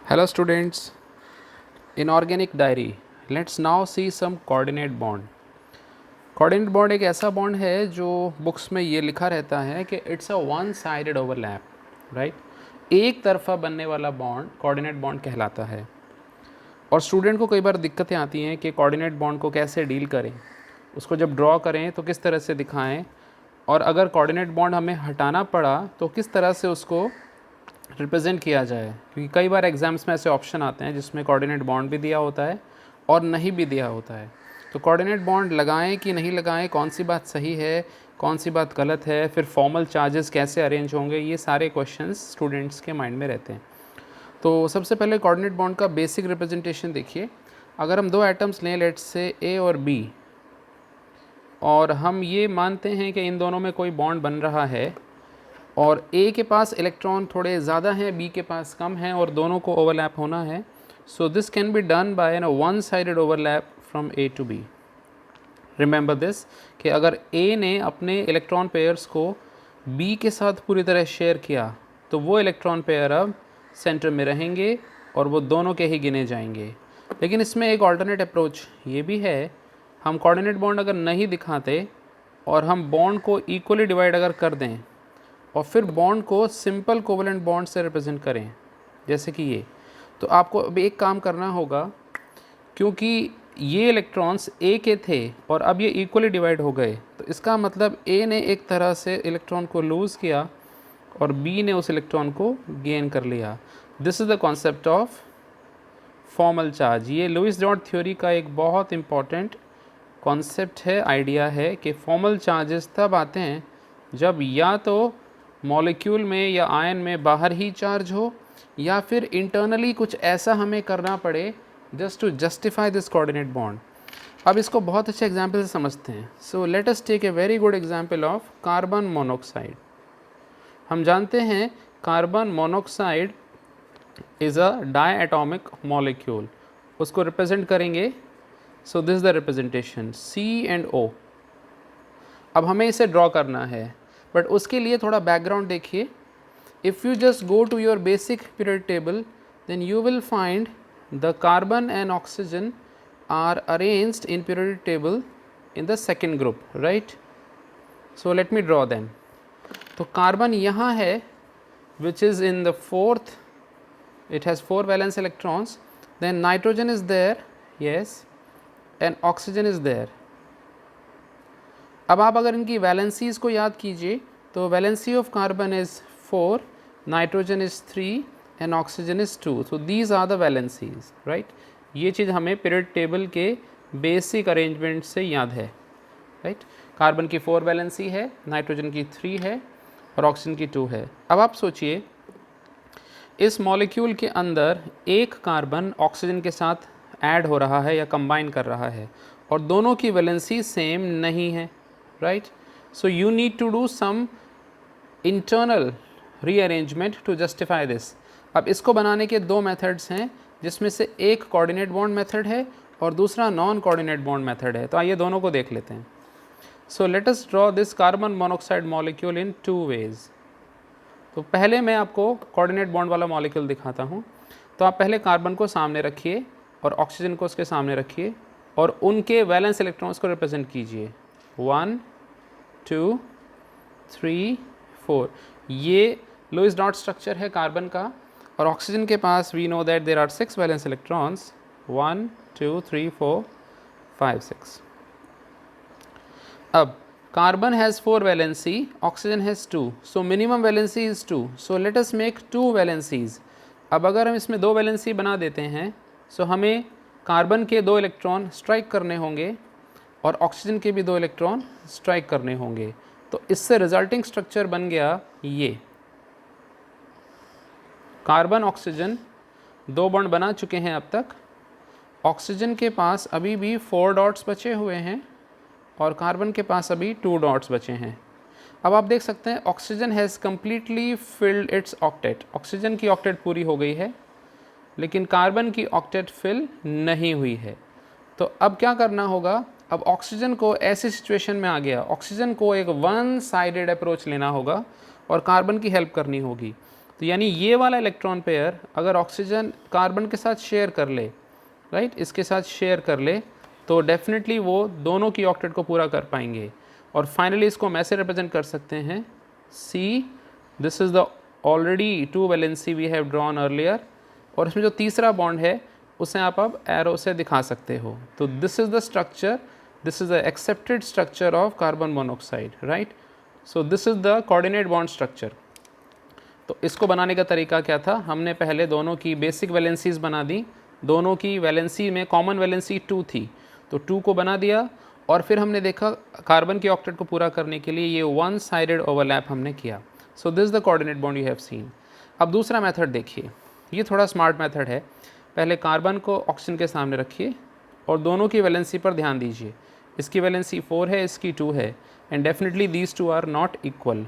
Hello students, in organic diary, let's now see some coordinate bond. Coordinate bond एक ऐसा bond है जो books में ये लिखा रहता है कि it's a one sided overlap, right. एक तरफा बनने वाला बॉन्ड कोऑर्डिनेट बॉन्ड कहलाता है। और स्टूडेंट को कई बार दिक्कतें आती हैं कि कोऑर्डिनेट बॉन्ड को कैसे डील करें, उसको जब ड्रॉ करें तो किस तरह से दिखाएं, और अगर कोऑर्डिनेट बॉन्ड हमें हटाना पड़ा तो किस तरह से उसको रिप्रेजेंट किया जाए। क्योंकि कई बार एग्जाम्स में ऐसे ऑप्शन आते हैं जिसमें कोऑर्डिनेट बॉन्ड भी दिया होता है और नहीं भी दिया होता है। तो कोऑर्डिनेट बॉन्ड लगाएं कि नहीं लगाएं, कौन सी बात सही है, कौन सी बात गलत है, फिर फॉर्मल चार्जेस कैसे अरेंज होंगे, ये सारे क्वेश्चंस स्टूडेंट्स के माइंड में रहते हैं। तो सबसे पहले कोऑर्डिनेट बॉन्ड का बेसिक रिप्रेजेंटेशन देखिए। अगर हम दो एटम्स लें, लेट्स से ए और बी, और हम ये मानते हैं कि इन दोनों में कोई बॉन्ड बन रहा है और ए के पास इलेक्ट्रॉन थोड़े ज़्यादा हैं, बी के पास कम हैं, और दोनों को ओवरलैप होना है। So this can be done by an one sided overlap from A to B. Remember this कि अगर ए ने अपने इलेक्ट्रॉन पेयर्स को बी के साथ पूरी तरह शेयर किया तो वो इलेक्ट्रॉन पेयर अब सेंटर में रहेंगे और वो दोनों के ही गिने जाएंगे। लेकिन इसमें एक ऑल्टरनेट अप्रोच ये भी है, हम कोऑर्डिनेट बॉन्ड अगर नहीं दिखाते और हम बॉन्ड को इक्वली डिवाइड अगर कर दें और फिर बॉन्ड को सिंपल कोवलेंट बॉन्ड से रिप्रेजेंट करें, जैसे कि ये, तो आपको अब एक काम करना होगा। क्योंकि ये इलेक्ट्रॉन्स ए के थे और अब ये इक्वली डिवाइड हो गए, तो इसका मतलब ए ने एक तरह से इलेक्ट्रॉन को लूज़ किया और बी ने उस इलेक्ट्रॉन को गेन कर लिया। This is the concept of formal charge. ये लुईस डॉट थ्योरी का एक बहुत इम्पॉर्टेंट कॉन्सेप्ट है, आइडिया है कि फॉर्मल चार्जेस तब आते हैं जब या तो मॉलिक्यूल में या आयन में बाहर ही चार्ज हो, या फिर इंटरनली कुछ ऐसा हमें करना पड़े just to justify this coordinate bond. अब इसको बहुत अच्छे एग्जाम्पल से समझते हैं। So let us take a very good example of carbon monoxide. हम जानते हैं carbon monoxide is a diatomic molecule. उसको रिप्रेजेंट करेंगे, so this the representation C&O। अब हमें इसे ड्रॉ करना है, बट उसके लिए थोड़ा बैकग्राउंड देखिए। If you just go to your basic period table, then you will find the carbon and oxygen are arranged in period table in the second group, right. So let me draw them. तो carbon यहाँ है which is in the fourth, it has 4 valence electrons, then nitrogen is there, yes, and oxygen is there. अब आप अगर इनकी valencies को याद कीजिए तो valency of carbon is 4, nitrogen is 3 and oxygen is 2। So these are the valencies, right. ये चीज़ हमें पीरियड टेबल के बेसिक अरेंजमेंट से याद है, राइट। कार्बन की 4 वैलेंसी है, नाइट्रोजन की 3 है और ऑक्सीजन की 2 है। अब आप सोचिए, इस मॉलिक्यूल के अंदर एक कार्बन ऑक्सीजन के साथ ऐड हो रहा है या कंबाइन कर रहा है और दोनों की वैलेंसी सेम नहीं है, right. So you need to do some internal rearrangement to justify this. अब इसको बनाने के दो मेथड्स हैं, जिसमें से एक कोऑर्डिनेट बॉन्ड मेथड है और दूसरा नॉन कोऑर्डिनेट बॉन्ड मेथड है। तो आइए दोनों को देख लेते हैं। So let us draw this carbon monoxide molecule in 2 ways. तो पहले मैं आपको कोऑर्डिनेट बॉन्ड वाला मॉलिक्यूल दिखाता हूँ। तो आप पहले कार्बन को सामने रखिए और ऑक्सीजन को उसके सामने रखिए और उनके वैलेंस इलेक्ट्रॉन्स को रिप्रेजेंट कीजिए। 1 2 3 4। ये लुईस डॉट स्ट्रक्चर है कार्बन का, और ऑक्सीजन के पास we know that there are 6 valence electrons, 1 2 3 4 5 6। अब carbon has 4 valency, oxygen has 2, so minimum valency is 2, so let us make 2 valencies। अब अगर हम इसमें 2 वैलेंसी बना देते हैं, सो हमें कार्बन के 2 इलेक्ट्रॉन स्ट्राइक करने होंगे और ऑक्सीजन के भी 2 इलेक्ट्रॉन स्ट्राइक करने होंगे। तो इससे रिजल्टिंग स्ट्रक्चर बन गया ये। कार्बन ऑक्सीजन 2 बॉन्ड बना चुके हैं अब तक। ऑक्सीजन के पास अभी भी 4 डॉट्स बचे हुए हैं और कार्बन के पास अभी 2 डॉट्स बचे हैं। अब आप देख सकते हैं oxygen has completely field it's octet. Oxygen की ऑक्टेट पूरी हो गई है, लेकिन कार्बन की ऑक्टेट फिल नहीं हुई है। तो अब क्या करना होगा, अब ऑक्सीजन को ऐसी सिचुएशन में आ गया, ऑक्सीजन को एक वन साइडेड अप्रोच लेना होगा और कार्बन की हेल्प करनी होगी। तो यानी ये वाला इलेक्ट्रॉन पेयर अगर ऑक्सीजन कार्बन के साथ शेयर कर ले, राइट, इसके साथ शेयर कर ले, तो डेफिनेटली वो दोनों की ऑक्टेट को पूरा कर पाएंगे। और फाइनली इसको हम ऐसे रिप्रेजेंट कर सकते हैं, see this is the already 2 valency we have drawn earlier, और इसमें जो तीसरा बॉन्ड है उसे आप अब एरो से दिखा सकते हो। तो this is the structure, this is the accepted structure of carbon monoxide, right. So this is the coordinate bond structure. तो इसको बनाने का तरीका क्या था, हमने पहले दोनों की बेसिक वैलेंसीज बना दी, दोनों की वैलेंसी में कॉमन वैलेंसी 2 थी, तो 2 को बना दिया, और फिर हमने देखा कार्बन के ऑक्टेट को पूरा करने के लिए ये वन साइडेड ओवरलैप हमने किया। So this the coordinate bond you have seen. अब दूसरा मेथड देखिए, ये थोड़ा स्मार्ट मेथड है। पहले कार्बन को ऑक्सीजन के सामने रखिए और दोनों की वैलेंसी पर ध्यान दीजिए। इसकी वैलेंसी 4 है, इसकी 2 है, and definitely these two are not equal.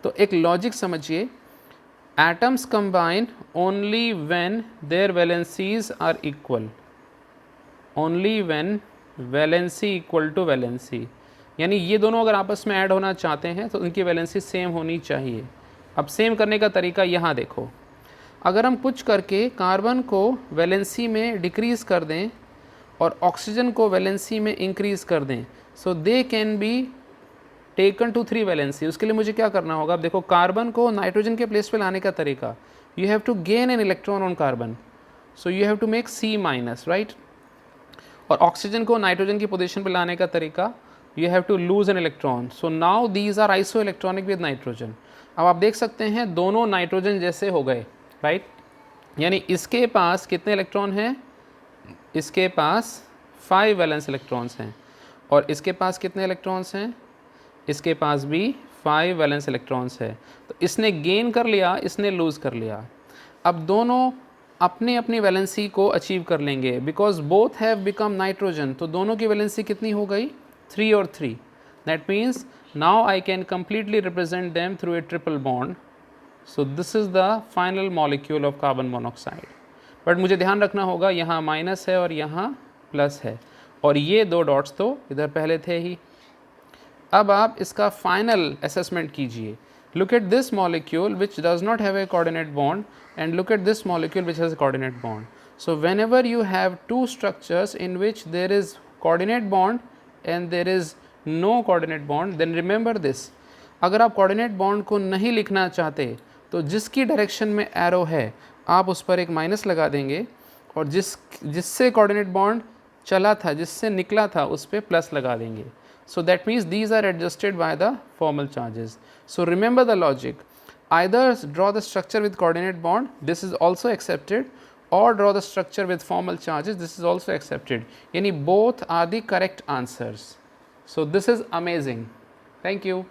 तो एक लॉजिक समझिए, atoms combine only when their valencies are equal, only when valency equal to valency, यानी ये दोनों अगर आपस में ऐड होना चाहते हैं तो उनकी वैलेंसी सेम होनी चाहिए। अब सेम करने का तरीका यहाँ देखो, अगर हम कुछ करके कार्बन को वैलेंसी में डिक्रीज़ कर दें और ऑक्सीजन को वैलेंसी में इंक्रीज़ कर दें, so they can be taken to 3 valency. उसके लिए मुझे क्या करना होगा, अब देखो कार्बन को नाइट्रोजन के प्लेस पे लाने का तरीका, you have to gain an electron on carbon, so you have to make C-, right. और ऑक्सीजन को नाइट्रोजन की पोजीशन पे लाने का तरीका, you have to lose an electron, so now these are isoelectronic with nitrogen. अब आप देख सकते हैं दोनों नाइट्रोजन जैसे हो गए, राइट। यानी इसके पास कितने इलेक्ट्रॉन हैं, इसके पास 5 वैलेंस इलेक्ट्रॉन्स हैं, और इसके पास कितने इलेक्ट्रॉन्स हैं, इसके पास भी 5 वैलेंस इलेक्ट्रॉन्स है। तो इसने गेन कर लिया, इसने लूज़ कर लिया। अब दोनों अपनी अपनी वैलेंसी को अचीव कर लेंगे, because both have become nitrogen. तो दोनों की वैलेंसी कितनी हो गई, 3 और 3। That means now I can completely represent them through a triple bond. So this is the final molecule of carbon monoxide. But मुझे ध्यान रखना होगा, यहाँ माइनस है और यहाँ प्लस है, और ये 2 डॉट्स तो इधर पहले थे ही। अब आप इसका फाइनल असेसमेंट कीजिए। Look at this molecule which does not have a coordinate bond, and look at this molecule which has a coordinate bond. So whenever you have 2 structures in which there is coordinate bond and there is no coordinate bond, then remember this, अगर आप coordinate bond को नहीं लिखना चाहते तो जिसकी direction में arrow है आप उस पर एक माइनस लगा देंगे, और जिससे कोऑर्डिनेट बॉन्ड चला था, जिससे निकला था, उस पर प्लस लगा देंगे। So that means these are adjusted by the formal charges. So remember the logic, either draw the structure with coordinate bond, this is also accepted, or draw the structure with formal charges, this is also accepted. Yani both are the correct answers. So this is amazing. Thank you.